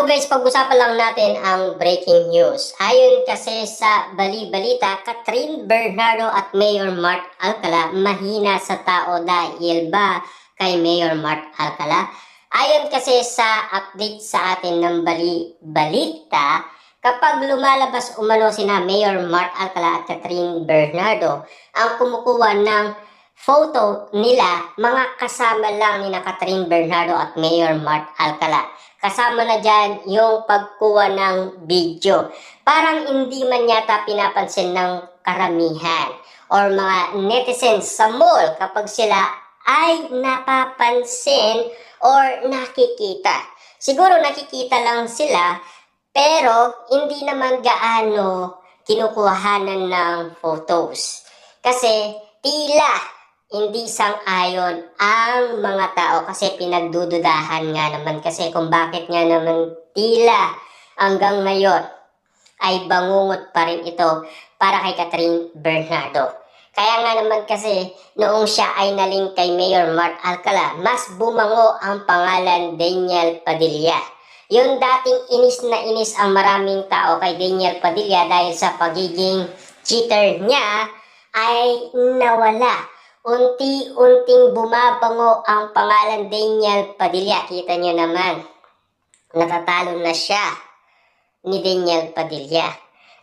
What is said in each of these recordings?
Ito guys, pag-usapan lang natin ang breaking news. Ayon kasi sa bali-balita, Catherine Bernardo at Mayor Mark Alcala mahina sa tao dahil ba kay Mayor Mark Alcala? Ayon kasi sa update sa atin ng bali-balita, kapag lumalabas umano sina Mayor Mark Alcala at Catherine Bernardo, ang kumukuha ng photo nila, mga kasama lang ni Catherine Bernardo at Mayor Mark Alcala. Kasama na dyan yung pagkuha ng video. Parang hindi man yata pinapansin ng karamihan or mga netizens sa mall kapag sila ay napapansin or nakikita. Siguro nakikita lang sila pero hindi naman gaano kinukuhanan ng photos. Kasi tila hindi sang-ayon ang mga tao kasi pinagdududahan nga naman kasi kung bakit nga naman tila hanggang ngayon ay bangungot pa rin ito para kay Catherine Bernardo. Kaya nga naman kasi noong siya ay naling kay Mayor Mark Alcala, mas bumango ang pangalan Daniel Padilla. Yung dating inis na inis ang maraming tao kay Daniel Padilla dahil sa pagiging cheater niya ay nawala. Unti-unting bumabango ang pangalan Daniel Padilla. Kita nyo naman, natatalo na siya ni Daniel Padilla.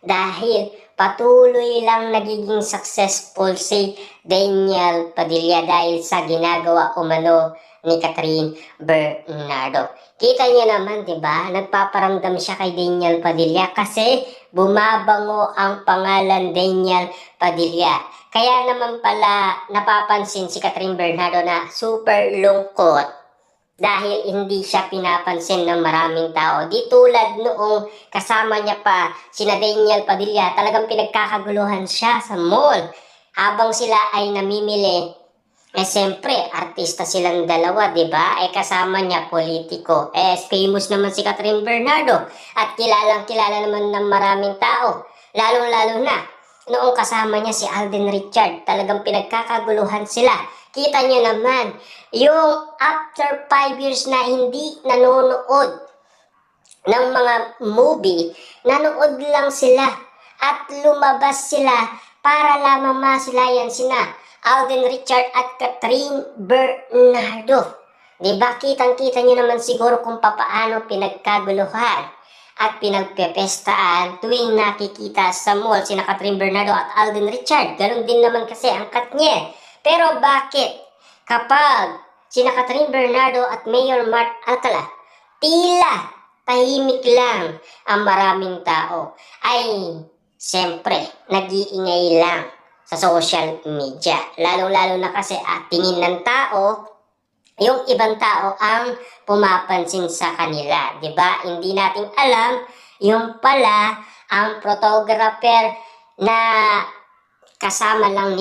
Dahil patuloy lang nagiging successful si Daniel Padilla dahil sa ginagawa umano ni Catherine Bernardo. Kita niyo naman, di ba? Nagpaparamdam siya kay Daniel Padilla kasi bumabango ang pangalan Daniel Padilla. Kaya naman pala napapansin si Catherine Bernardo na super lungkot dahil hindi siya pinapansin ng maraming tao. Di tulad noong kasama niya pa sina Daniel Padilla, talagang pinagkakaguluhan siya sa mall. Habang sila ay namimili, siyempre, artista silang dalawa, di ba? Kasama niya, politiko. Famous naman si Catherine Bernardo at kilalang-kilala naman ng maraming tao. Lalong-lalo na noong kasama niya si Alden Richard, talagang pinagkakaguluhan sila. Kita niyo naman, yung after 5 years na hindi nanonood ng mga movie, nanood lang sila at lumabas sila para lamang masilayan sina Alden Richard at Catherine Bernardo. Diba? Kitang-kita niyo naman siguro kung papaano pinagkaguluhan at pinagpepestaan tuwing nakikita sa mall sina Catherine Bernardo at Alden Richard. Ganon din naman kasi ang Katniel. Pero bakit kapag sina Catherine Bernardo at Mayor Mark Alcala tila tahimik lang ang maraming tao, ay siyempre nag-iingay lang sa social media. Lalong-lalo na kasi tingin ng tao, yung ibang tao ang pumapansin sa kanila, 'di ba? Hindi natin alam yung pala ang photographer na kasama lang